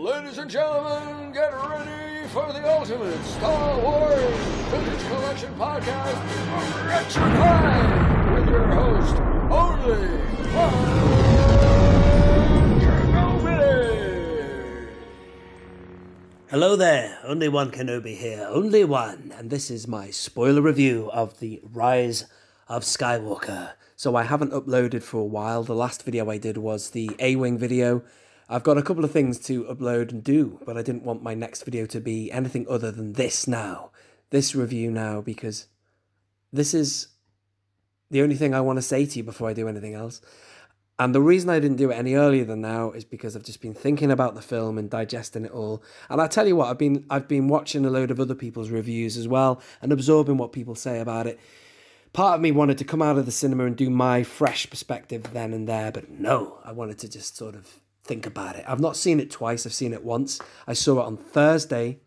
Ladies and gentlemen, get ready for the ultimate Star Wars Vintage Collection podcast, Wretched Hive, with your host, only one Kenobi. Hello there, only one Kenobi here, only one, and this is my spoiler review of The Rise of Skywalker. So I haven't uploaded for a while. The last video I did was the A-Wing video. I've got a couple of things to upload and do, but I didn't want my next video to be anything other than this review now, because this is the only thing I want to say to you before I do anything else. And the reason I didn't do it any earlier than now is because I've just been thinking about the film and digesting it all. And I tell you what, I've been watching a load of other people's reviews as well and absorbing what people say about it. Part of me wanted to come out of the cinema and do my fresh perspective then and there, but no, I wanted to just sort of think about it. I've not seen it twice, I've seen it once. I saw it on Thursday.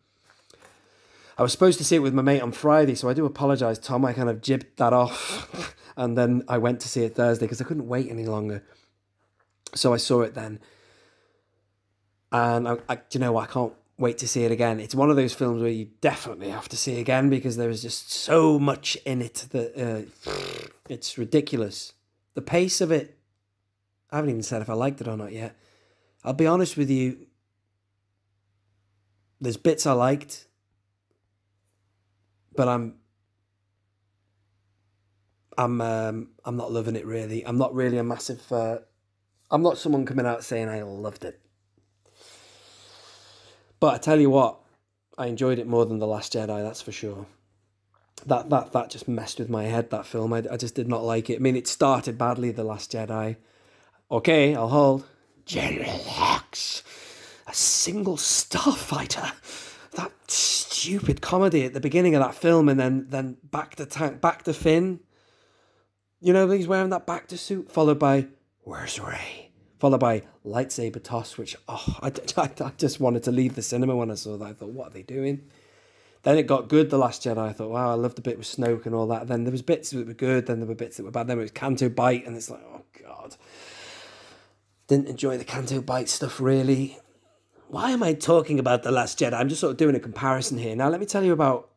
I was supposed to see it with my mate on Friday, so I do apologise, Tom. I kind of jibbed that off. And then I went to see it Thursday because I couldn't wait any longer. So I saw it then. And you know what, I can't wait to see it again. It's one of those films where you definitely have to see again because there is just so much in it that it's ridiculous. The pace of it, I haven't even said if I liked it or not yet. I'll be honest with you, there's bits I liked, but I'm not loving it really. I'm not really a massive, I'm not someone coming out saying I loved it. But I tell you what, I enjoyed it more than The Last Jedi, that's for sure. That just messed with my head, that film. I just did not like it. I mean, it started badly, The Last Jedi. Okay, I'll hold. General Hux, a single starfighter. That stupid comedy at the beginning of that film, and then back to Finn. You know, he's wearing that back to suit, followed by where's Rey? Followed by lightsaber toss, which I just wanted to leave the cinema when I saw that. I thought, what are they doing? Then it got good, The Last Jedi. I thought, wow, I loved the bit with Snoke and all that. Then there was bits that were good, then there were bits that were bad. Then it was Canto Bite, and it's like, oh God. Didn't enjoy the Canto Bite stuff, really. Why am I talking about The Last Jedi? I'm just sort of doing a comparison here. Now, let me tell you about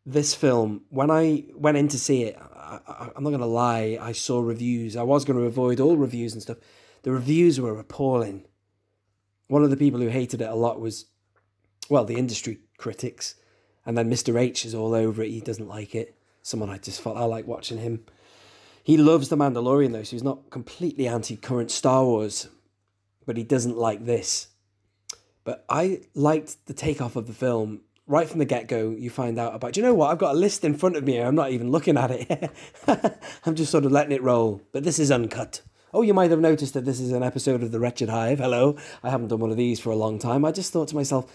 this film. When I went in to see it, I'm not going to lie, I saw reviews. I was going to avoid all reviews and stuff. The reviews were appalling. One of the people who hated it a lot was, well, the industry critics. And then Mr. H is all over it. He doesn't like it. Someone I like watching him. He loves The Mandalorian, though, so he's not completely anti-current Star Wars, but he doesn't like this. But I liked the takeoff of the film. Right from the get-go, you find out about... Do you know what? I've got a list in front of me. I'm not even looking at it. I'm just sort of letting it roll. But this is uncut. Oh, you might have noticed that this is an episode of The Wretched Hive. Hello. I haven't done one of these for a long time. I just thought to myself,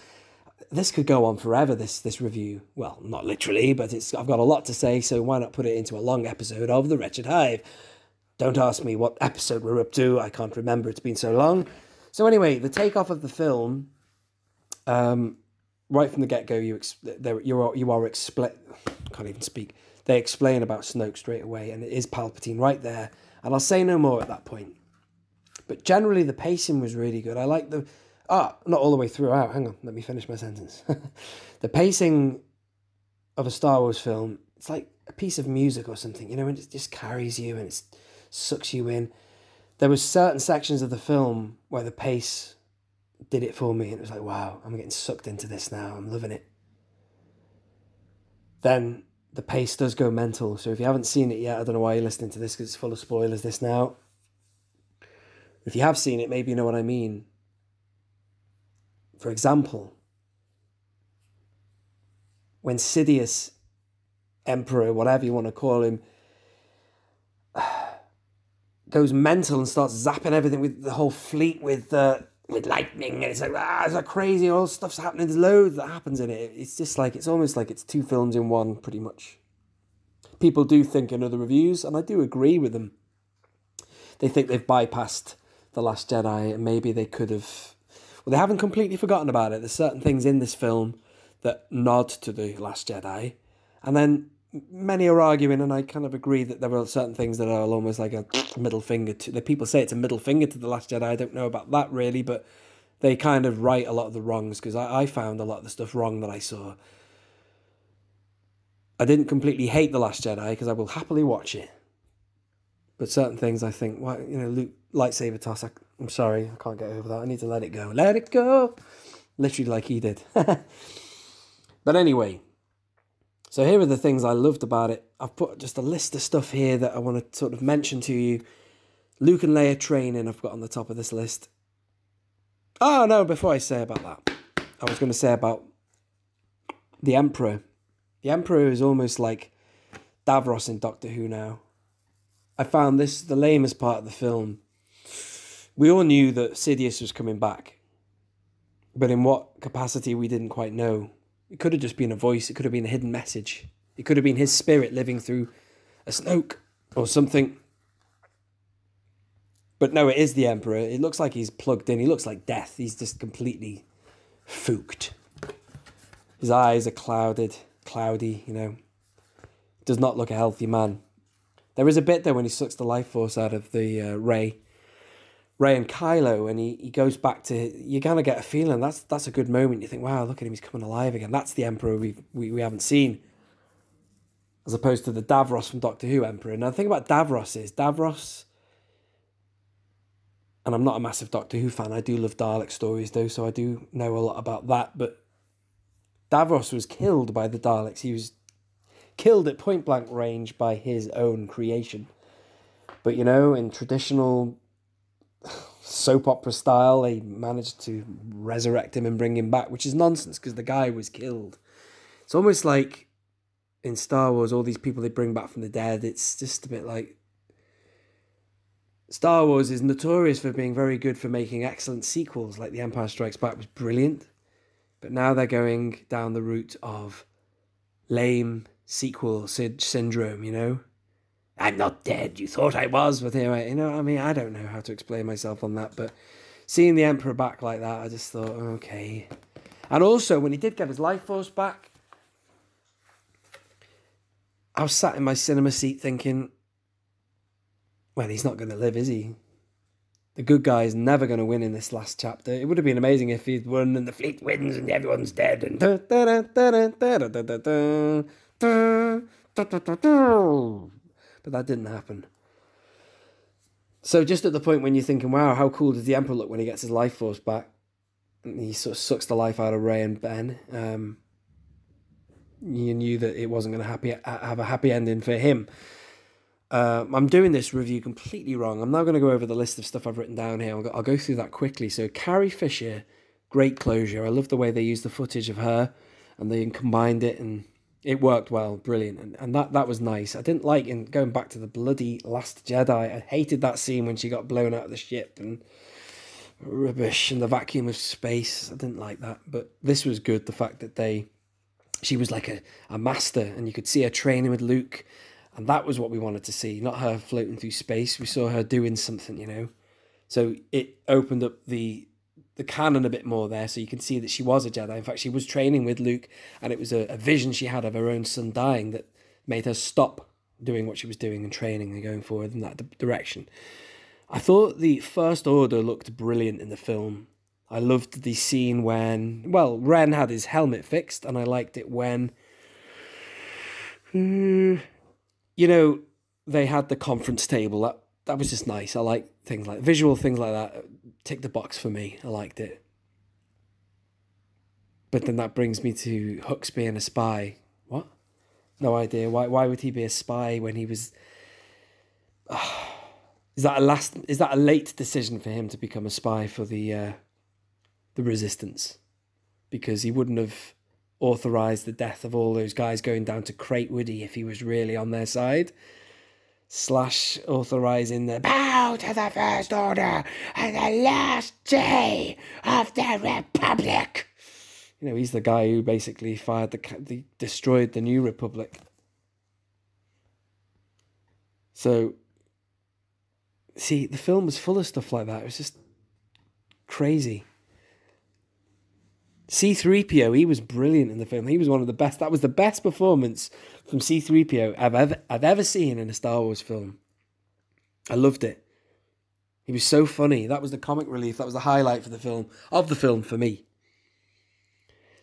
this could go on forever, this review. Well, not literally, but I've got a lot to say, so why not put it into a long episode of The Wretched Hive? Don't ask me what episode we're up to. I can't remember. It's been so long. So anyway, the takeoff of the film, right from the get-go, can't even speak. They explain about Snoke straight away, and it is Palpatine right there. And I'll say no more at that point. But generally, the pacing was really good. I like not all the way throughout. Hang on, let me finish my sentence. The pacing of a Star Wars film, it's like a piece of music or something, you know, and it just carries you and it sucks you in. There was certain sections of the film where the pace did it for me, and it was like, wow, I'm getting sucked into this now. I'm loving it. Then the pace does go mental. So if you haven't seen it yet, I don't know why you're listening to this because it's full of spoilers, this now. If you have seen it, maybe you know what I mean. For example, when Sidious, Emperor, whatever you want to call him, goes mental and starts zapping everything with the whole fleet with lightning, and it's like crazy, all stuff's happening, there's loads that happens in it. It's just like, it's almost like it's two films in one, pretty much. People do think in other reviews, and I do agree with them, they think they've bypassed The Last Jedi, and maybe they could have... Well, they haven't completely forgotten about it. There's certain things in this film that nod to The Last Jedi. And then many are arguing, and I kind of agree, that there are certain things that are almost like a middle finger to... The people say it's a middle finger to The Last Jedi. I don't know about that, really, but they kind of right a lot of the wrongs, because I found a lot of the stuff wrong that I saw. I didn't completely hate The Last Jedi, because I will happily watch it. But certain things I think, why, Luke, lightsaber toss, I'm sorry, I can't get over that. I need to let it go. Let it go! Literally like he did. But anyway, so here are the things I loved about it. I've put just a list of stuff here that I want to sort of mention to you. Luke and Leia training I've got on the top of this list. Oh, no, before I say about that, I was going to say about the Emperor. The Emperor is almost like Davros in Doctor Who now. I found this the lamest part of the film. We all knew that Sidious was coming back, but in what capacity we didn't quite know. It could have just been a voice. It could have been a hidden message. It could have been his spirit living through a Snoke or something. But no, it is the Emperor. It looks like he's plugged in. He looks like death. He's just completely fooked. His eyes are cloudy, Does not look a healthy man. There is a bit there when he sucks the life force out of the Rey and Kylo, and he goes back to, you kind of get a feeling that's a good moment. You think, wow, look at him, he's coming alive again. That's the Emperor we haven't seen, as opposed to the Davros from Doctor Who Emperor. Now the thing about Davros, and I'm not a massive Doctor Who fan, I do love Dalek stories though, so I do know a lot about that, but Davros was killed by the Daleks. He was killed at point blank range by his own creation. But in traditional soap opera style, they managed to resurrect him and bring him back, which is nonsense because the guy was killed. It's almost like in Star Wars, all these people they bring back from the dead. It's just a bit like Star Wars is notorious for being very good for making excellent sequels, like The Empire Strikes Back was brilliant. But now they're going down the route of lame sequel syndrome, I'm not dead, you thought I was, but here I don't know how to explain myself on that, but seeing the Emperor back like that, I just thought, okay. And also, when he did get his life force back, I was sat in my cinema seat thinking, well, he's not going to live, is he? The good guy is never going to win in this last chapter. It would have been amazing if he'd won and the fleet wins and everyone's dead. And but that didn't happen. So just at the point when you're thinking, wow, how cool does the Emperor look when he gets his life force back? And he sort of sucks the life out of Rey and Ben. You knew that it wasn't going to have a happy ending for him. I'm doing this review completely wrong. I'm now going to go over the list of stuff I've written down here. I'll go through that quickly. So Carrie Fisher, great closure. I love the way they used the footage of her and they combined it and it worked well, brilliant. And that was nice. I didn't like, in going back to the bloody Last Jedi, I hated that scene when she got blown out of the ship and rubbish and the vacuum of space. I didn't like that. But this was good, the fact that she was like a master and you could see her training with Luke. And that was what we wanted to see, not her floating through space. We saw her doing something, So it opened up the canon a bit more there, so you can see that she was a Jedi. In fact, she was training with Luke, and it was a vision she had of her own son dying that made her stop doing what she was doing and training and going forward in that direction. I thought the First Order looked brilliant in the film. I loved the scene when, Ren had his helmet fixed, and I liked it when... they had the conference table. That was just nice. I like things like visual things like that. Tick the box for me. I liked it. But then that brings me to Hux being a spy. What? No idea. Why would he be a spy when he was? Is that a late decision for him to become a spy for the Resistance? Because he wouldn't have authorized the death of all those guys going down to Crate, would he, if he was really on their side? / authorizing the bow to the First Order and the last day of the Republic. He's the guy who basically destroyed the New Republic. So, see, the film was full of stuff like that. It was just crazy. C-3PO, he was brilliant in the film. He was one of the best. That was the best performance from C-3PO I've ever seen in a Star Wars film. I loved it. He was so funny. That was the comic relief. That was the highlight for the film for me.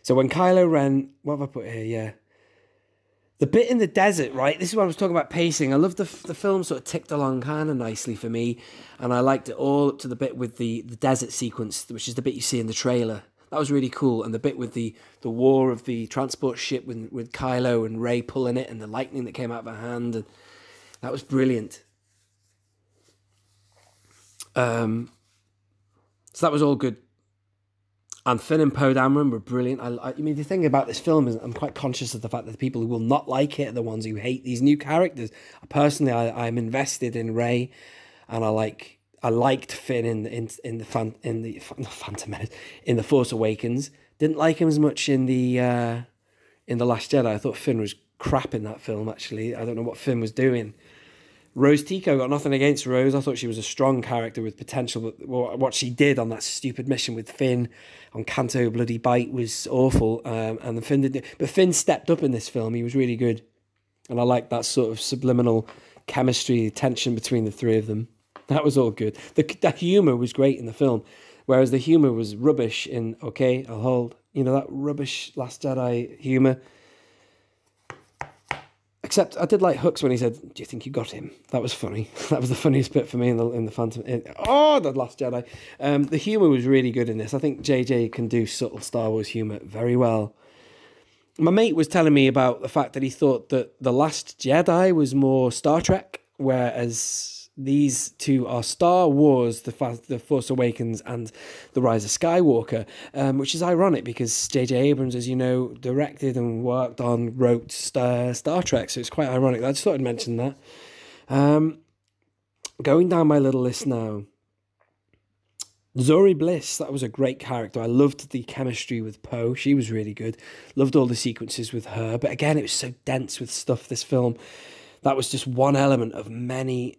So when Kylo Ren, what have I put here? Yeah. The bit in the desert, right? This is what I was talking about pacing. I love the film sort of ticked along kind of nicely for me. And I liked it all up to the bit with the desert sequence, which is the bit you see in the trailer. That was really cool. And the bit with the war of the transport ship with Kylo and Rey pulling it and the lightning that came out of her hand. And that was brilliant. So that was all good. And Finn and Poe Dameron were brilliant. I mean, the thing about this film is I'm quite conscious of the fact that the people who will not like it are the ones who hate these new characters. Personally, I'm invested in Rey, and I liked Finn in the Phantom Menace, in the Force Awakens. Didn't like him as much in the Last Jedi. I thought Finn was crap in that film. Actually, I don't know what Finn was doing. Rose Tico, got nothing against Rose. I thought she was a strong character with potential, but what she did on that stupid mission with Finn on Canto Bloody Bite was awful. And the Finn stepped up in this film. He was really good, and I liked that sort of subliminal chemistry, tension between the three of them. That was all good. The humor was great in the film, whereas the humor was rubbish in O.K, I'll hold. You know, that rubbish Last Jedi humor. Except I did like Hux when he said, "Do you think you got him?" That was funny. That was the funniest bit for me in the Phantom. The Last Jedi. The humor was really good in this. I think JJ can do subtle Star Wars humor very well. My mate was telling me about the fact that he thought that The Last Jedi was more Star Trek, whereas these two are Star Wars, The Force Awakens and The Rise of Skywalker, which is ironic because J.J. Abrams, as you know, directed and wrote Star Trek, so it's quite ironic. I just thought I'd mention that. Going down my little list now. Zori Bliss, that was a great character. I loved the chemistry with Poe. She was really good. Loved all the sequences with her. But again, it was so dense with stuff, this film. That was just one element of many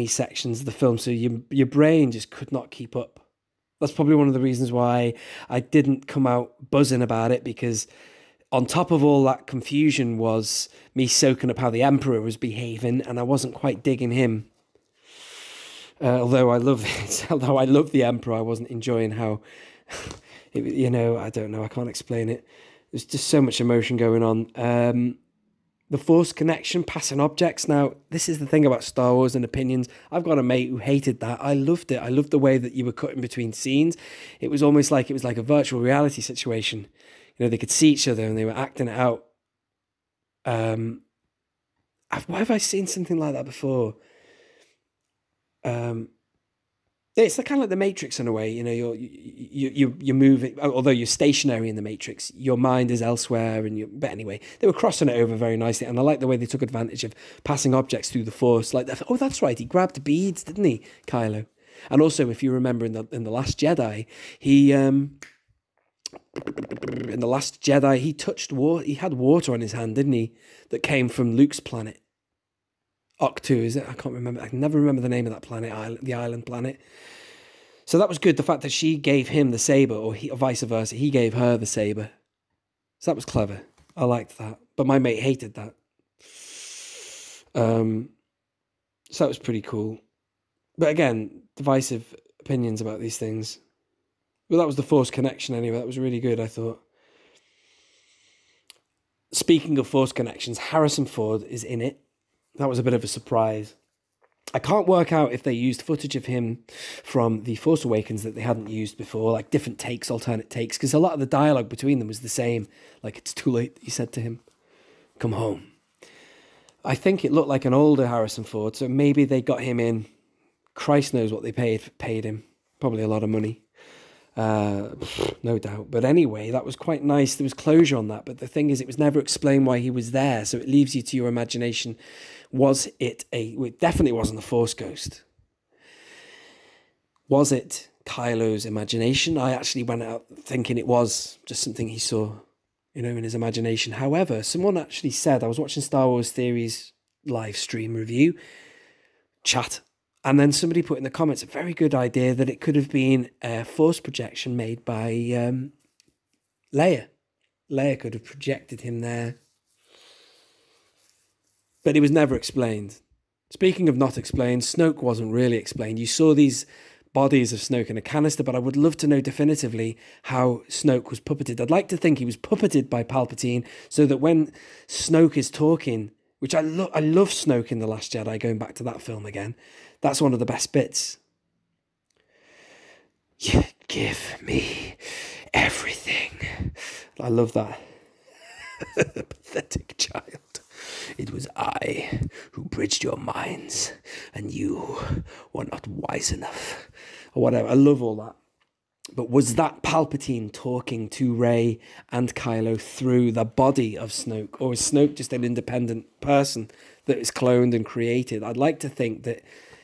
sections of the film, so your brain just could not keep up. That's probably one of the reasons why I didn't come out buzzing about it, because on top of all that confusion was me soaking up how the Emperor was behaving, and I wasn't quite digging him. Although I love the Emperor, I wasn't enjoying how I don't know, I can't explain it. There's just so much emotion going on. The Force connection, passing objects. Now, this is the thing about Star Wars and opinions. I've got a mate who hated that. I loved it. I loved the way that you were cutting between scenes. It was almost like a virtual reality situation. You know, they could see each other and they were acting it out. Why have I seen something like that before? It's kind of like the Matrix in a way. You know, you're moving, although you're stationary in the Matrix, your mind is elsewhere. But anyway, they were crossing it over very nicely, and I like the way they took advantage of passing objects through the Force. Like, oh, that's right, he grabbed beads, didn't he, Kylo? And also, if you remember in the Last Jedi, he touched water. He had water on his hand, didn't he? That came from Luke's planet. O.O.K, is it? I can't remember. I can never remember the name of that planet, the island planet. So that was good. The fact that she gave him the saber, or vice versa, he gave her the saber. So that was clever. I liked that. But my mate hated that. So that was pretty cool. But again, divisive opinions about these things. Well, that was the Force connection anyway. That was really good, I thought. Speaking of Force connections, Harrison Ford is in it. That was a bit of a surprise. I can't work out if they used footage of him from The Force Awakens that they hadn't used before, like different takes, alternate takes, because a lot of the dialogue between them was the same. Like, it's too late, he said to him. Come home. I think it looked like an older Harrison Ford, so maybe they got him in. Christ knows what they paid him. Probably a lot of money. No doubt. But anyway, that was quite nice. There was closure on that. But the thing is, it was never explained why he was there. So it leaves you to your imagination. It definitely wasn't the Force ghost. Was it Kylo's imagination? I actually went out thinking it was just something he saw, in his imagination. However, someone actually said, I was watching Star Wars Theories live stream review chat, and then somebody put in the comments a very good idea that it could have been a Force projection made by Leia. Leia could have projected him there. But it was never explained. Speaking of not explained, Snoke wasn't really explained. You saw these bodies of Snoke in a canister, but I would love to know definitively how Snoke was puppeted. I'd like to think he was puppeted by Palpatine so that when Snoke is talking, which I love Snoke in The Last Jedi, going back to that film again, that's one of the best bits. You give me everything. I love that. Pathetic child. It was I who bridged your minds, and you were not wise enough. Or whatever. I love all that. But was that Palpatine talking to Rey and Kylo through the body of Snoke? Or is Snoke just an independent person that is cloned and created? I'd like to think that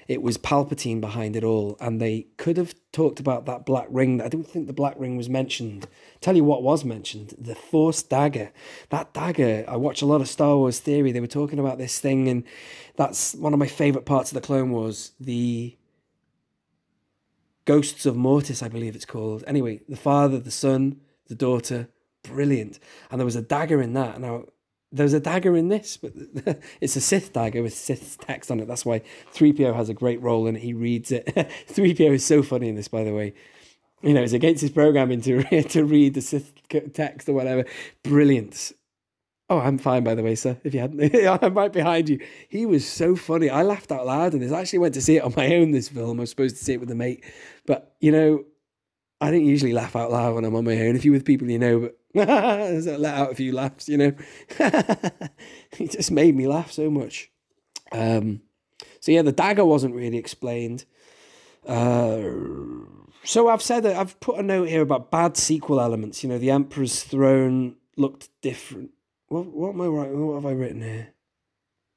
it was Palpatine behind it all, and they could have talked about that black ring. I don't think the black ring was mentioned. Tell you what was mentioned, the Force dagger. That dagger, I watch a lot of Star Wars Theory. They were talking about this thing, and that's one of my favourite parts of the Clone Wars, the Ghosts of Mortis, I believe it's called. Anyway, the father, the son, the daughter, brilliant. And there was a dagger in that. Now, there's a dagger in this, but it's a Sith dagger with Sith text on it. That's why 3PO has a great role in it. He reads it. 3PO is so funny in this, by the way. You know, it's against his programming to read the Sith text or whatever. Brilliant. Oh, I'm fine, by the way, sir. If you hadn't, I'm right behind you. He was so funny. I laughed out loud in this. I actually went to see it on my own, this film. I was supposed to see it with a mate. But, you know, I don't usually laugh out loud when I'm on my own. If you're with people you know, but let out a few laughs, you know. It just made me laugh so much. So yeah, the dagger wasn't really explained. So I've put a note here about bad sequel elements. You know, the Emperor's throne looked different. What am I writing? What have I written here?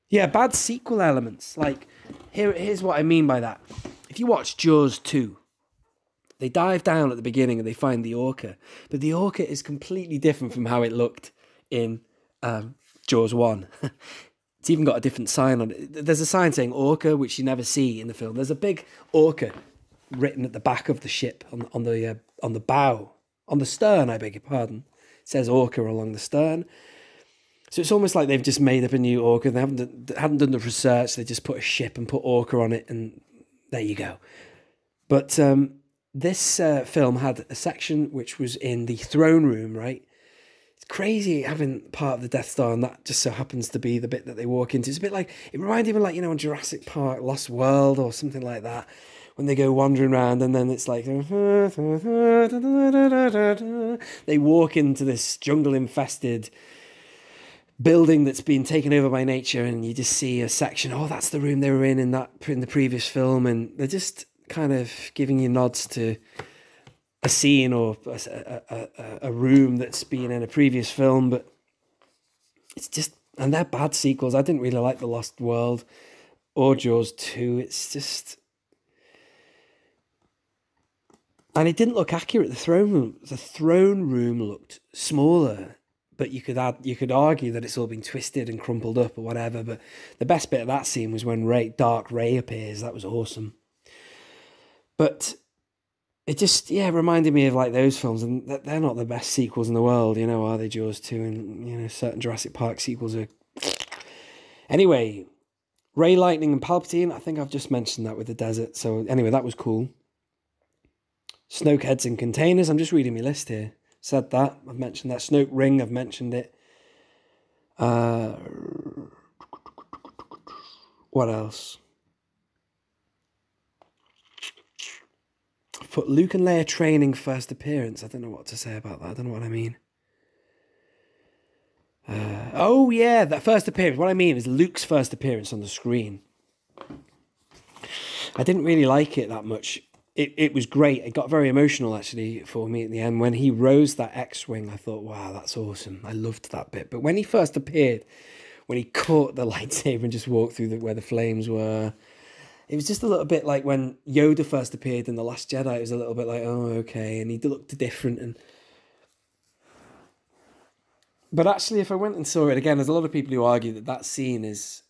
Yeah, bad sequel elements. Like, here's what I mean by that. If you watch Jaws 2, they dive down at the beginning and they find the orca. But the orca is completely different from how it looked in Jaws 1. It's even got a different sign on it. There's a sign saying orca, which you never see in the film. There's a big orca written at the back of the ship on the bow. On the stern, I beg your pardon. It says orca along the stern. So it's almost like they've just made up a new orca. They hadn't done the research. They just put a ship and put orca on it, and there you go. But this film had a section which was in the throne room, right? It's crazy having part of the Death Star, and that just so happens to be the bit that they walk into. It's a bit like, it reminded me, like, you know, on Jurassic Park, Lost World, or something like that, when they go wandering around, and then it's like they walk into this jungle-infested building that's been taken over by nature, and you just see a section. Oh, that's the room they were in the previous film, and they're just kind of giving you nods to a scene or a room that's been in a previous film. But it's just, and they're bad sequels. I didn't really like The Lost World or Jaws 2. It's just, and it didn't look accurate. The throne room looked smaller. But you could argue that it's all been twisted and crumpled up or whatever. But the best bit of that scene was when Dark Rey appears. That was awesome. But it just, reminded me of like those films. And they're not the best sequels in the world, you know, are they? Jaws 2 and, you know, certain Jurassic Park sequels are. Anyway, Rey, Lightning and Palpatine. I think I've just mentioned that with the desert. So anyway, that was cool. Snoke heads in containers. I'm just reading my list here. Said that. I've mentioned that. Snoke ring. I've mentioned it. What else? I've put Luke and Leia training first appearance. I don't know what to say about that. I don't know what I mean. Oh, yeah. That first appearance. What I mean is Luke's first appearance on the screen. I didn't really like it that much. It was great. It got very emotional, actually, for me at the end. When he rose that X-Wing, I thought, wow, that's awesome. I loved that bit. But when he first appeared, when he caught the lightsaber and just walked through where the flames were, it was just a little bit like when Yoda first appeared in The Last Jedi. It was a little bit like, oh, okay. And he looked different. But actually, if I went and saw it again, there's a lot of people who argue that scene is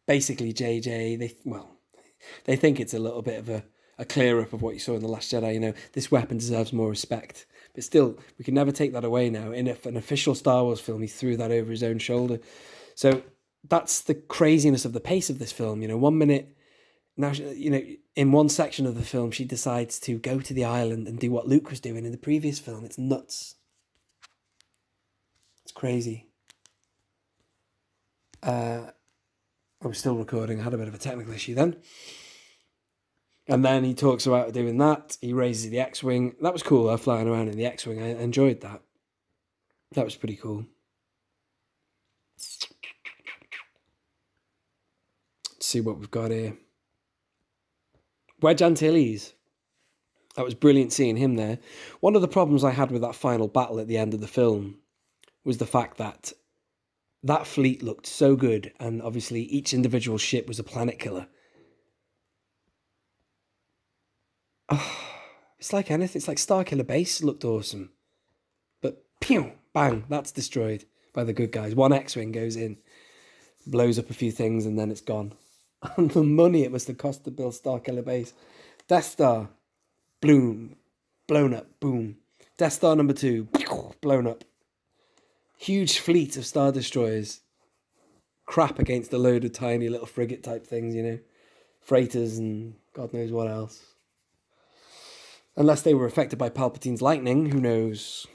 basically JJ. They think it's a little bit of a clear-up of what you saw in The Last Jedi. You know, this weapon deserves more respect. But still, we can never take that away now. In an official Star Wars film, he threw that over his own shoulder. So that's the craziness of the pace of this film. 1 minute, now, in one section of the film, she decides to go to the island and do what Luke was doing in the previous film. It's nuts. It's crazy. I was still recording. I had a bit of a technical issue then. And then he talks about doing that. He raises the X-Wing. That was cool, her flying around in the X-Wing. I enjoyed that. That was pretty cool. Let's see what we've got here. Wedge Antilles. That was brilliant seeing him there. One of the problems I had with that final battle at the end of the film was the fact that that fleet looked so good, and obviously each individual ship was a planet killer. Oh, it's like anything. It's like Starkiller Base looked awesome. But pew, bang, that's destroyed by the good guys. One X-Wing goes in, blows up a few things, and then it's gone. And the money it must have cost to build Starkiller Base. Death Star, blown up, boom. Death Star number 2, blown up. Huge fleet of Star Destroyers. Crap against a load of tiny little frigate type things, Freighters and God knows what else. Unless they were affected by Palpatine's lightning, who knows?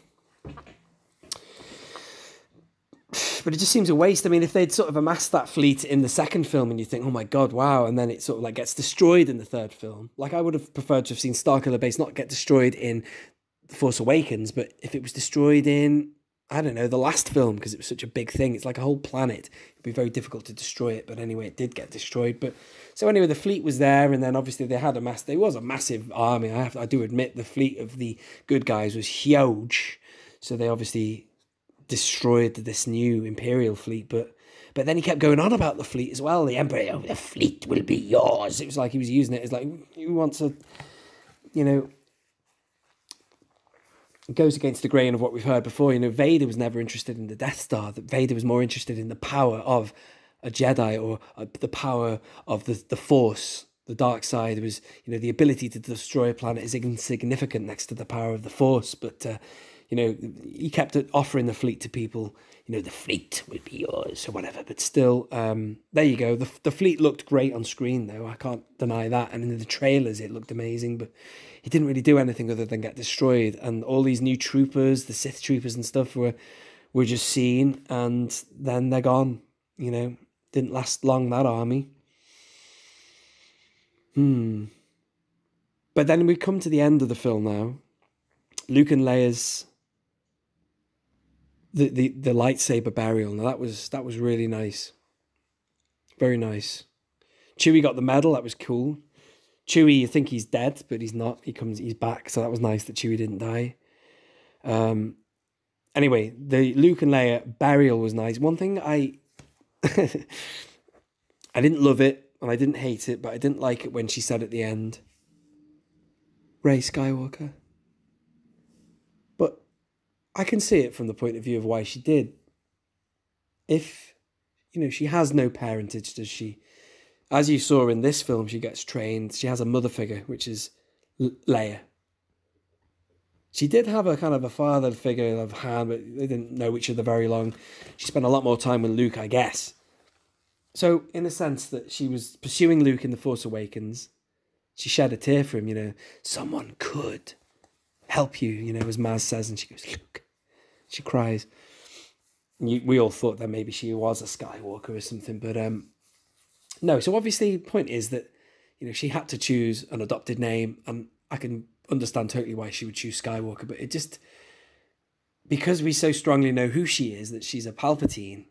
But it just seems a waste. I mean, if they'd sort of amassed that fleet in the second film and you think, oh my God, wow, and then it sort of like gets destroyed in the third film. Like, I would have preferred to have seen Starkiller Base not get destroyed in The Force Awakens, but if it was destroyed in, I don't know, the last film, because it was such a big thing. It's like a whole planet. It'd be very difficult to destroy it, but anyway, it did get destroyed. But so anyway, the fleet was there, and then obviously they had there was a massive army. I do admit the fleet of the good guys was huge, so they obviously destroyed this new Imperial fleet. But then he kept going on about the fleet as well. The Emperor, oh, the fleet will be yours. It was like he was using it as like, who wants to, it goes against the grain of what we've heard before. Vader was never interested in the Death Star. That Vader was more interested in the power of a Jedi, or the power of the Force. The dark side was, the ability to destroy a planet is insignificant next to the power of the Force. But, he kept offering the fleet to people. The fleet will be yours or whatever. But still, there you go. The fleet looked great on screen, though. I can't deny that. And in the trailers, it looked amazing. But it didn't really do anything other than get destroyed. And all these new troopers, the Sith troopers and stuff, were just seen, and then they're gone. Didn't last long, that army. But then we come to the end of the film now. Luke and Leia's the lightsaber burial. Now that was really nice. Very nice. Chewie got the medal. That was cool. Chewie, you think he's dead, but he's not. He's back. So that was nice that Chewie didn't die. Anyway, the Luke and Leia burial was nice. One thing I didn't love it and I didn't hate it, but I didn't like it when she said at the end, Rey Skywalker. But I can see it from the point of view of why she did. If, she has no parentage, does she? As you saw in this film, she gets trained. She has a mother figure, which is Leia. She did have a kind of a father figure of Han, but they didn't know each other very long. She spent a lot more time with Luke, I guess. So, in the sense that she was pursuing Luke in The Force Awakens, she shed a tear for him, someone could help you, as Maz says, and she goes, Luke. She cries. We all thought that maybe she was a Skywalker or something, but no. So obviously the point is that, she had to choose an adopted name, and I can understand totally why she would choose Skywalker, but it just, because we so strongly know who she is, that she's a Palpatine.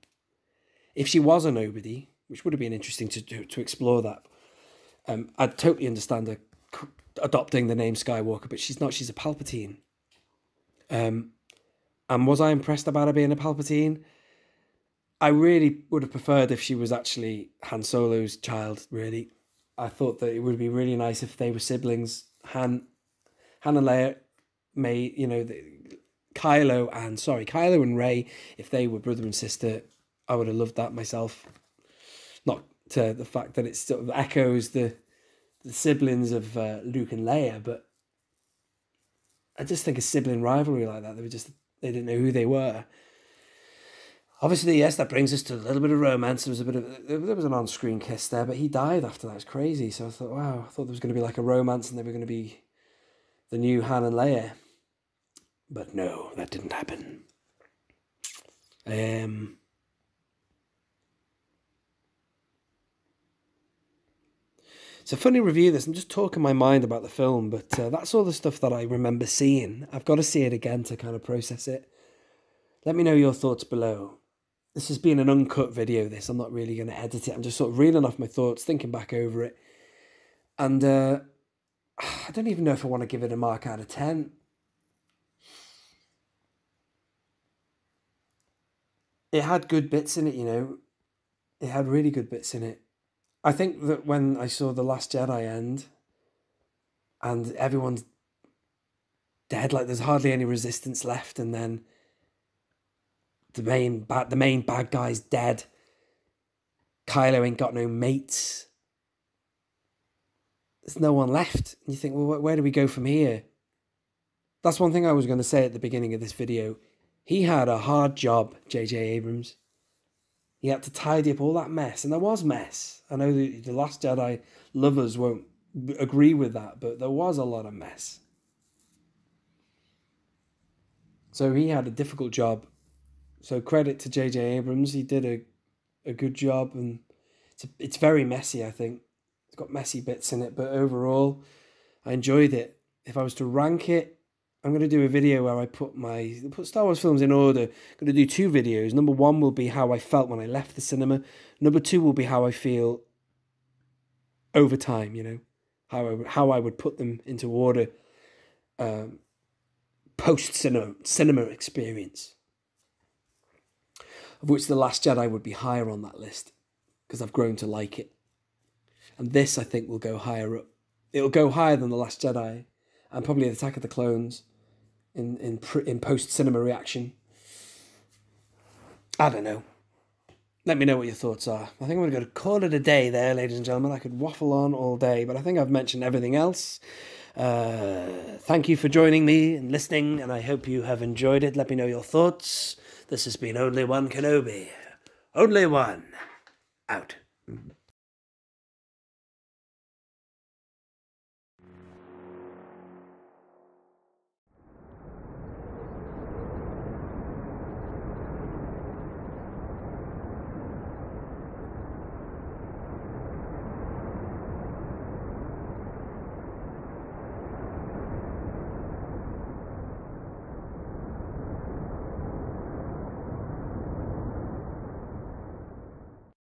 If she was a nobody, which would have been interesting to explore that, I'd totally understand her adopting the name Skywalker, but she's not. She's a Palpatine. And was I impressed about her being a Palpatine? I really would have preferred if she was actually Han Solo's child, really. I thought that it would be really nice if they were siblings. Han and Leia Kylo and Rey, if they were brother and sister, I would have loved that myself. Not to the fact that it sort of echoes the siblings of Luke and Leia, but I just think a sibling rivalry like that, they didn't know who they were. Obviously, yes, that brings us to a little bit of romance. There was an on-screen kiss there, but he died after that. It's crazy. So I thought, wow, I thought there was going to be like a romance and they were going to be the new Han and Leia. But no, that didn't happen. It's a funny review, this. I'm just talking my mind about the film, but that's all the stuff that I remember seeing. I've got to see it again to kind of process it. Let me know your thoughts below. This has been an uncut video, this. I'm not really going to edit it. I'm just sort of reeling off my thoughts, thinking back over it. And I don't even know if I want to give it a mark out of 10. It had good bits in it, you know. It had really good bits in it. I think that when I saw The Last Jedi end and everyone's dead, like there's hardly any resistance left, and then the main bad guy's dead. Kylo ain't got no mates. There's no one left. And you think, well, where do we go from here? That's one thing I was going to say at the beginning of this video. He had a hard job, J.J. Abrams. He had to tidy up all that mess, and there was mess. I know the Last Jedi lovers won't agree with that, but there was a lot of mess. So he had a difficult job. So credit to J.J. Abrams. He did a good job, and it's very messy, I think. It's got messy bits in it, but overall, I enjoyed it. If I was to rank it, I'm going to do a video where I put Star Wars films in order. I'm going to do 2 videos. Number 1 will be how I felt when I left the cinema. Number 2 will be how I feel over time, you know, how I would put them into order post-cinema experience. Of which The Last Jedi would be higher on that list because I've grown to like it. And this, I think, will go higher up. It'll go higher than The Last Jedi and probably Attack of the Clones in post-cinema reaction. I don't know. Let me know what your thoughts are. I think I'm going to call it a day there, ladies and gentlemen. I could waffle on all day, but I think I've mentioned everything else. Thank you for joining me and listening, and I hope you have enjoyed it. Let me know your thoughts. This has been Only One Kenobi. Only one. Out.